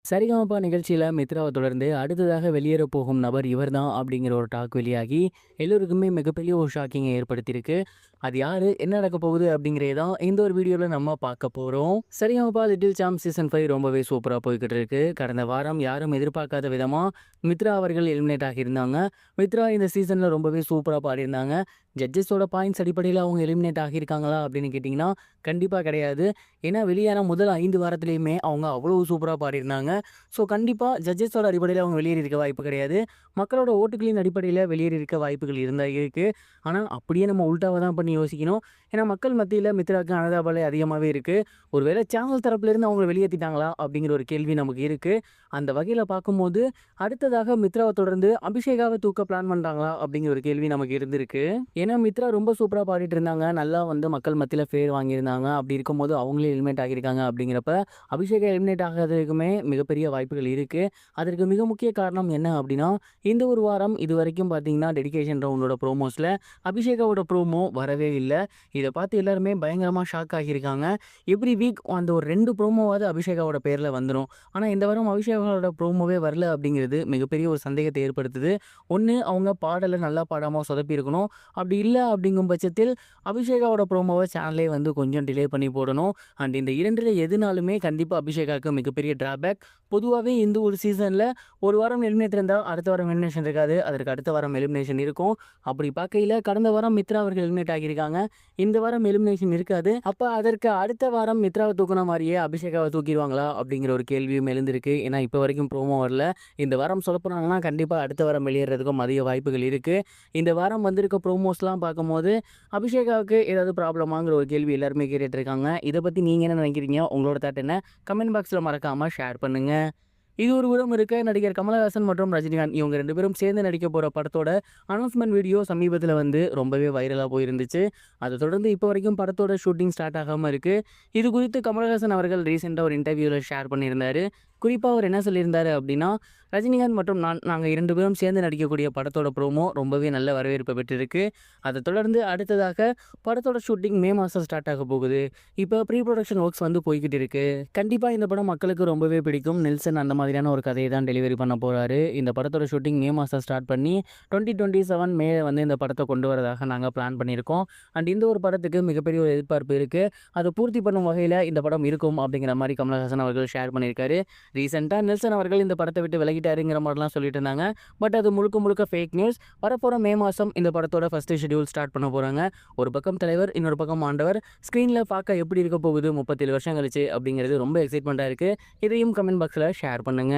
சரிகமபா நிகழ்ச்சியில மித்ராவ தொடர்ந்து அடுத்ததாக வெளியேற போகும் நபர் இவர்தான் அப்படிங்கிற ஒரு டாக் வெளியாகி எல்லோருக்குமே மிகப்பெரிய ஒரு ஷாக்கிங்கை ஏற்படுத்தியிருக்கு. அது யாரு? என்ன நடக்கப் போகுது? அப்படிங்கிறத தான் இந்த ஒரு வீடியோல நம்ம பார்க்க போறோம். சரிகமபா லிட்டில் சாம்ப் சீசன் 5 ரொம்பவே சூப்பரா போய்க்கிட்டு இருக்கு. கடந்த வாரம் யாரும் எதிர்பார்க்காத விதமா மித்ரா அவர்கள் எலிமினேட் ஆகியிருந்தாங்க. மித்ரா இந்த சீசன்ல ரொம்பவே சூப்பரா பாடியிருந்தாங்க. ஜட்ஜஸோட பாயிண்ட்ஸ் அடிப்படையில அவங்க எலிமினேட் ஆகியிருக்காங்களா அப்படின்னு கேட்டிங்கன்னா, கண்டிப்பா கிடையாது. ஏன்னா வெளியான முதல் 5 வாரத்திலேயுமே அவங்க அவ்வளோ சூப்பரா பாடியிருந்தாங்க. ஸோ கண்டிப்பா ஜட்ஜஸோட அடிப்படையில அவங்க வெளியேறியிருக்க வாய்ப்பு கிடையாது. மக்களோட ஓட்டுகளின் அடிப்படையில வெளியேறியிருக்க வாய்ப்புகள் இருந்தா இருக்கு. ஆனா அப்படியே நம்ம உல்டாவா தான் பண்ணி யோசிக்கணும். ஏன்னா மக்கள் மத்தியில மித்ராக்கு அனுதாபம் அதிகமாவே இருக்கு. ஒருவேளை சேனல் தரப்புலேருந்து அவங்கள வெளியேத்திட்டாங்களா? அப்படிங்கிற ஒரு கேள்வி நமக்கு இருக்கு. அந்த வகையில பார்க்கும்போது, அடுத்ததாக மித்ராவ தொடர்ந்து அபிஷேகாவ தூக்க பிளான் பண்றாங்களா? அப்படிங்கிற ஒரு கேள்வி நமக்கு இருந்திருக்கு. ஏன்னா மித்ரா ரொம்ப சூப்பரா பாடிட்டு இருந்தாங்க. நல்லா வந்து மக்கள் மத்தியில பேர் வாங்கியிருந்தாங்க. அப்படி இருக்கும்போது அவங்களே எலிமினேட் ஆகியிருக்காங்க அப்படிங்கிறப்ப, அபிஷேகா எலிமினேட் ஆகாததுக்குமே மிகப்பெரிய வாய்ப்புகள் இருக்கு. அதற்கு மிக முக்கிய காரணம் என்ன அப்படின்னா, இந்த ஒரு வாரம் இதுவரைக்கும் பார்த்தீங்கன்னா, டெடிகேஷன் ரவுண்டோட ப்ரோமோஸ்ல அபிஷேகாவோட ப்ரோமோ வரவே இல்ல. இத பார்த்து எல்லாருமே பயங்கரமா ஷாக் ஆகியிருக்காங்க. எவ்ரி வீக் அந்த ஒரு 2 ப்ரோமோவாவது அபிஷேகாவோட பேர்ல வந்துரும். ஆனா இந்த வாரம் அபிஷேகாவோட ப்ரோமோவே வரல அப்படிங்கிறது மிகப்பெரிய ஒரு சந்தேகத்தை ஏற்படுத்துது. ஒண்ணு அவங்க பாடல நல்லா பாடாம சொதப்பியிருக்கணும். அப்படி இல்ல அப்படிங்கும் பட்சத்தில் அபிஷேகாவோட ப்ரோமோவ சேனலே வந்து கொஞ்சம் டிலே பண்ணி போடணும். அண்ட் இந்த 2ல எதுனாலுமே கண்டிப்பா அபிஷேகாவுக்கு மிகப்பெரிய டிராபேக். பொதுவாவே இந்த ஒரு சீசன்ல ஒரு வாரம் எலிமினேட் இருந்தா அடுத்த வாரம் எலிமினேஷன் இருக்காது. அதற்கு அடுத்த வாரம் எலிமினேஷன் இருக்கும். அப்படி பார்க்கையில கடந்த வாரம் மித்ரா அவர்கள் எலிமினேட் ஆகியிருக்காங்க. இந்த வாரம் எலிமினேஷன் இருக்காது. அப்ப அதற்கு அடுத்த வாரம் மித்ராவ தூக்குன மாரியே அபிஷேகாவ தூக்கிருவாங்களா? அப்படிங்கிற ஒரு கேள்வியும் எழுந்திருக்கு. ஏன்னா இப்ப வரைக்கும் ப்ரோமோ வரல. இந்த வாரம் சொதப்புனாங்கன்னா கண்டிப்பா அடுத்த வாரம் வெளியேறதுக்கும் அதிக வாய்ப்புகள் இருக்கு. இந்த வாரம் வந்திருக்க ப்ரோமோஸ்லாம் பார்க்கும்போது, அபிஷேகாவுக்கு ஏதாவது ப்ராப்ளமாங்கிற ஒரு கேள்வி எல்லாருமே கேட்டுட்டு இருக்காங்க. இத பத்தி நீங்க என்ன நினைக்கிறீங்க? உங்களோட தாட் என்ன? கமெண்ட் பாக்ஸ்ல மறக்காம ஷேர் பண்ணுங்க. இது ஒரு புறம் இருக்க, நடிகர் கமலஹாசன் மற்றும் ரஜினிகாந்த் இவங்க 2 பேரும் சேர்ந்து நடிக்க போற படத்தோட அனௌன்ஸ்மென்ட் வீடியோ சமீபத்தில வந்து ரொம்பவே வைரலா போயிருந்துச்சு. அத தொடர்ந்து இப்போ வரைக்கும் படத்தோட ஷூட்டிங் ஸ்டார்ட் ஆகாம இருக்கு. இது குறித்து கமலஹாசன் அவர்கள் ரீசென்ட்டா ஒரு இன்டர்வியூல ஷேர் பண்ணியிருந்தாரு. குறிப்பா அவர் என்ன சொல்லியிருந்தாரு அப்படின்னா, ரஜினிகாந்த் மற்றும் நாங்க 2 பேரும் சேர்ந்து நடிக்கக்கூடிய படத்தோட ப்ரோமோ ரொம்பவே நல்ல வரவேற்பை பெற்றிருக்கு. அத தொடர்ந்து அடுத்ததாக படத்தோட ஷூட்டிங் மே மாசம் ஸ்டார்ட் ஆக போகுது. இப்போ ப்ரீ புரொடக்ஷன் ஒர்க்ஸ் வந்து போய்க்கிட்டு இருக்கு. கண்டிப்பா இந்த படம் மக்களுக்கு ரொம்பவே பிடிக்கும். நெல்சன் அந்த மாதிரியான ஒரு கதையை தான் டெலிவரி பண்ண போறாரு. இந்த படத்தோட ஷூட்டிங் மே மாசம் ஸ்டார்ட் பண்ணி 2027 மே வந்து இந்த படத்த கொண்டு வரதாக நாங்க பிளான் பண்ணியிருக்கோம். அண்ட் இந்த ஒரு படத்துக்கு மிகப்பெரிய ஒரு எதிர்பார்ப்பு இருக்கு. அத பூர்த்தி பண்ணும் வகையில இந்த படம் இருக்கும் அப்படிங்கிற மாரி கமலஹாசன் அவர்கள் ஷேர் பண்ணியிருக்காரு. ரீசென்ட்டா நெல்சன் அவர்கள் இந்த படத்த விட்டு விலகிட்டாருங்கிற மாரிலாம் சொல்லிட்டு இருந்தாங்க. பட் அது முழுக்க முழுக்க ஃபேக் நியூஸ். வரப்போற மே மாசம் இந்த படத்தோட ஃபர்ஸ்ட் ஷெட்யூல் ஸ்டார்ட் பண்ண போறாங்க. ஒரு பக்கம் தலைவர், இன்னொரு பக்கம் ஆண்டவர். ஸ்க்ரீன்ல பார்க்க எப்படி இருக்க போகுது 37 வருஷம் கழிச்சு அப்படிங்கிறது ரொம்ப எக்ஸைட்மெண்ட்டா இருக்கு. இதையும் கமெண்ட் பாக்ஸ்ல ஷேர் பண்ணுங்க.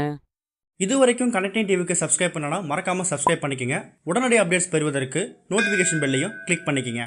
இதுவரைக்கும் கனெக்டிங் டிவிக்கு சப்ஸ்கிரைப் பண்ணனா மறக்காம சப்ஸ்கிரைப் பண்ணிக்கங்க. உடனடி அப்டேட்ஸ் பெறுவதற்கு நோட்டிஃபிகேஷன் பெல்லையும் கிளிக் பண்ணிக்கங்க.